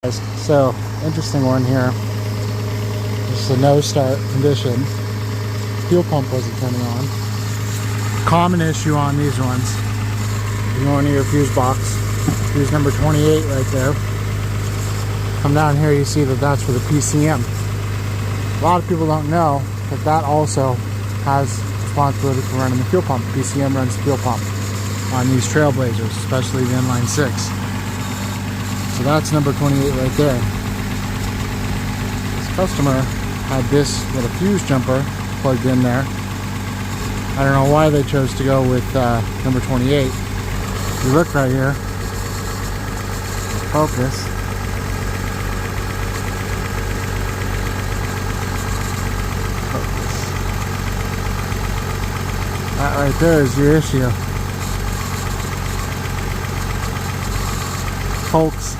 So, interesting one here. Just a no start condition. Fuel pump wasn't turning on. Common issue on these ones. You go into your fuse box. Fuse number 28 right there. Come down here, you see that that's for the PCM. A lot of people don't know that that also has responsibility for running the fuel pump. PCM runs the fuel pump on these Trailblazers, especially the inline 6. So that's number 28 right there. This customer had this little fuse jumper plugged in there. I don't know why they chose to go with number 28. If you look right here, focus. That right there is your issue. Folks,